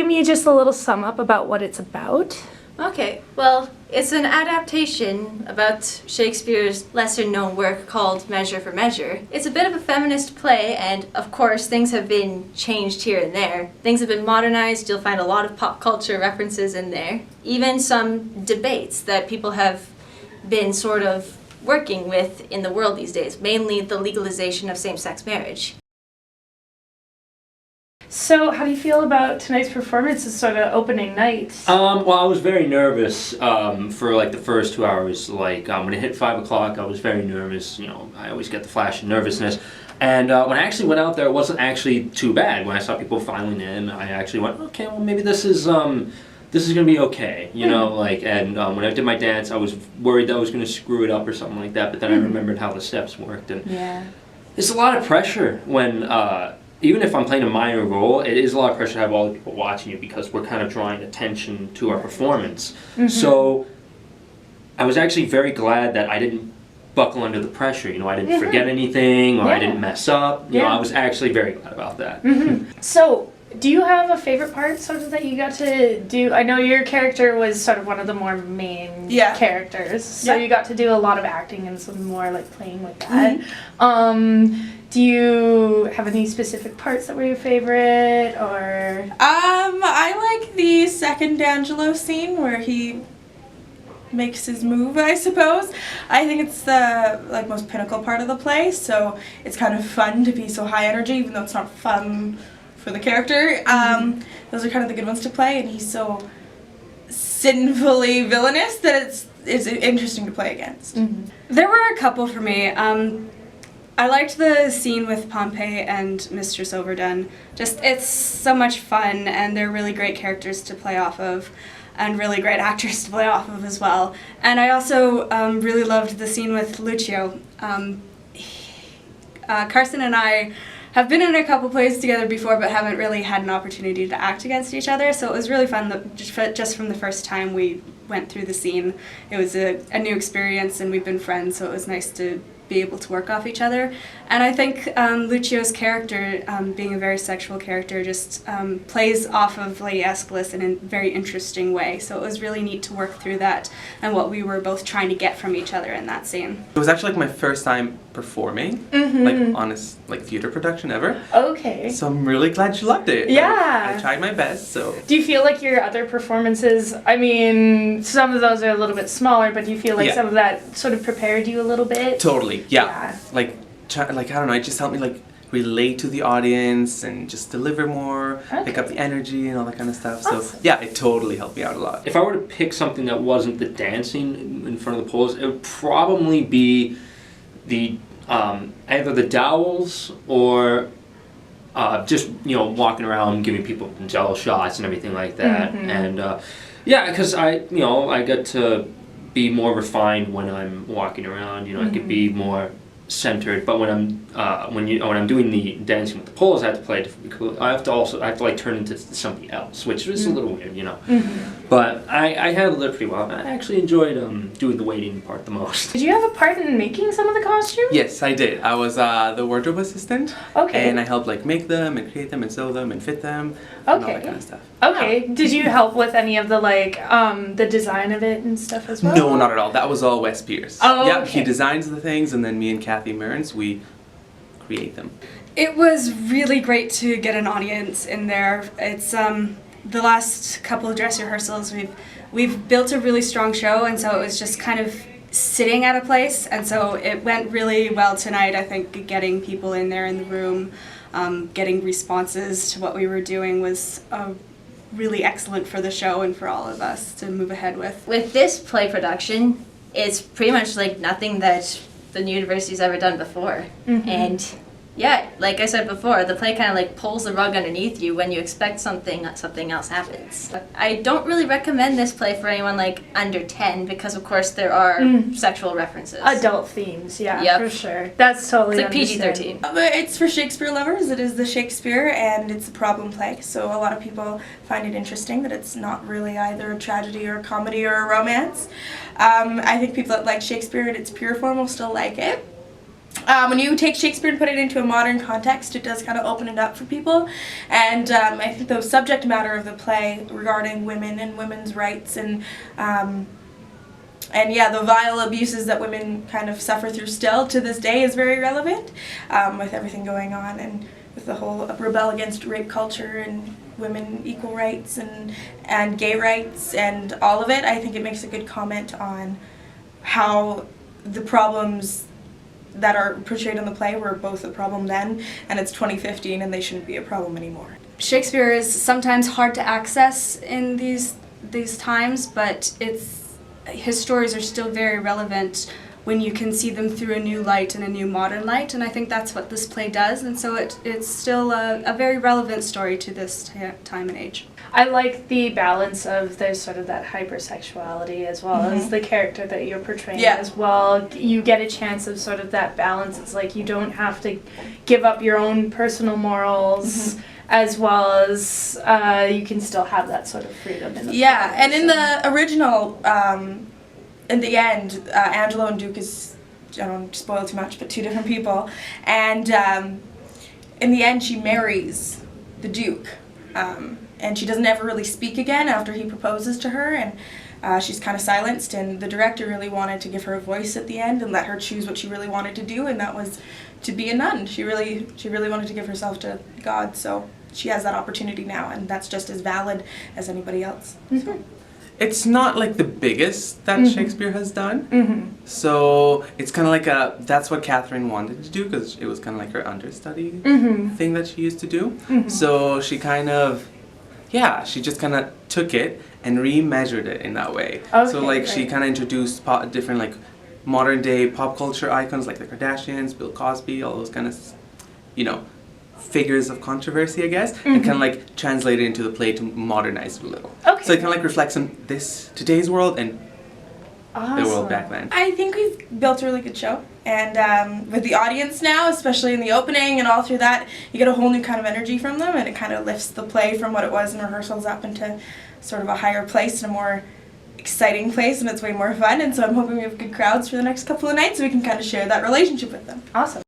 me just a little sum up about what it's about? Okay, well, it's an adaptation about Shakespeare's lesser-known work called Measure for Measure. It's a bit of a feminist play, and of course things have been changed here and there. Things have been modernized, you'll find a lot of pop culture references in there. Even some debates that people have been sort of working with in the world these days, mainly the legalization of same-sex marriage. So, how do you feel about tonight's performance as sort of opening night? Well, I was very nervous for like the first 2 hours. Like when it hit 5 o'clock, I was very nervous. You know, I always get the flash of nervousness. And when I actually went out there, it wasn't actually too bad. When I saw people filing in, I actually went, okay, well maybe this is gonna be okay. You know, like, and when I did my dance, I was worried that I was gonna screw it up or something like that. But then I remembered how the steps worked, and it's a lot of pressure when. Even if I'm playing a minor role, it is a lot of pressure to have all the people watching you because we're kind of drawing attention to our performance. So I was actually very glad that I didn't buckle under the pressure. You know, I didn't forget anything or I didn't mess up. You know, I was actually very glad about that. So, do you have a favorite part sort of that you got to do? I know your character was sort of one of the more main characters, so you got to do a lot of acting and some more like playing with that. Do you have any specific parts that were your favorite, or? I like the second D'Angelo scene where he makes his move, I suppose. I think it's the most pinnacle part of the play, so it's kind of fun to be so high energy, even though it's not fun for the character. Those are kind of the good ones to play, and he's so sinfully villainous that it's interesting to play against. There were a couple for me. I liked the scene with Pompey and Mistress Overdone. Just, it's so much fun, and they're really great characters to play off of, and really great actors to play off of as well. And I also really loved the scene with Lucio. Carson and I have been in a couple plays together before, but haven't really had an opportunity to act against each other, so it was really fun that just from the first time we went through the scene. It was a new experience, and we've been friends, so it was nice to be able to work off each other. And I think Lucio's character, being a very sexual character, just plays off of Lady Aeschylus in a very interesting way. So it was really neat to work through that and what we were both trying to get from each other in that scene. It was actually like my first time performing, like honest theater production ever. Okay. So I'm really glad you loved it. Yeah. I tried my best, so. Do you feel like your other performances, I mean, some of those are a little bit smaller, but do you feel like some of that sort of prepared you a little bit? Totally, yeah. Like I don't know, it just helped me like relate to the audience and just deliver more, pick up the energy and all that kind of stuff. Awesome. So yeah, it totally helped me out a lot. If I were to pick something that wasn't the dancing in front of the poles, it would probably be the either the dowels or just walking around giving people jello shots and everything like that. And yeah, because I get to be more refined when I'm walking around. I could be more centered, but when I'm doing the dancing with the poles, I have to play different. I have to like turn into something else, which is a little weird, But I handled it pretty well. I actually enjoyed doing the waiting part the most. Did you have a part in making some of the costumes? Yes, I did. I was the wardrobe assistant. Okay. And I helped like make them and create them and sew them and fit them. And all that kind of stuff. Okay. Did you help with any of the the design of it and stuff as well? No, not at all. That was all Wes Pierce. Oh, yeah, okay. He designs the things, and then me and Kathy Mearns, we create them. It was really great to get an audience in there. It's the last couple of dress rehearsals we've built a really strong show, and so it was just kind of sitting at a place, and so it went really well tonight. I think getting people in there in the room, getting responses to what we were doing was really excellent for the show and for all of us to move ahead with. With this play production, it's pretty much like nothing that the university's ever done before. And yeah, like I said before, the play kind of like pulls the rug underneath you. When you expect something else happens. I don't really recommend this play for anyone like under 10 because of course there are sexual references. Adult themes, yeah, for sure. That's totally It's like PG-13. It's for Shakespeare lovers. It is the Shakespeare, and it's a problem play, so a lot of people find it interesting that it's not really either a tragedy or a comedy or a romance. I think people that like Shakespeare in its pure form will still like it. when you take Shakespeare and put it into a modern context, it does kind of open it up for people. And I think the subject matter of the play regarding women and women's rights and yeah, the vile abuses that women kind of suffer through still to this day is very relevant with everything going on and with the whole rebel against rape culture and women equal rights and gay rights and all of it. I think it makes a good comment on how the problems that are portrayed in the play were both a problem then, and it's 2015 and they shouldn't be a problem anymore. Shakespeare is sometimes hard to access in these times, but his stories are still very relevant when you can see them through a new light and a new modern light, and I think that's what this play does, and so it's still a very relevant story to this time and age. I like the balance of there's sort of that hypersexuality as well as the character that you're portraying as well. You get a chance of sort of that balance. It's like you don't have to give up your own personal morals as well as you can still have that sort of freedom in the play. And in the original, in the end, Angelo and Duke is, I don't want to spoil too much, but two different people. And in the end, she marries the Duke. And she doesn't ever really speak again after he proposes to her, and she's kind of silenced, and the director really wanted to give her a voice at the end and let her choose what she really wanted to do, and that was to be a nun. She really wanted to give herself to God, so she has that opportunity now, and that's just as valid as anybody else. So. It's not like the biggest that Shakespeare has done, so it's kind of like that's what Catherine wanted to do because it was kind of like her understudy thing that she used to do. So she kind of, she just kind of took it and remeasured it in that way. Okay, so like she kind of introduced different like modern day pop culture icons like the Kardashians, Bill Cosby, all those kind of, figures of controversy, I guess, and kind of like translate it into the play to modernize it a little. Okay. So it kind of like reflects on today's world and the world back then. I think we've built a really good show, and with the audience now, especially in the opening and all through that, you get a whole new kind of energy from them, and it kind of lifts the play from what it was in rehearsals up into sort of a higher place and a more exciting place, and it's way more fun, and so I'm hoping we have good crowds for the next couple of nights so we can kind of share that relationship with them. Awesome.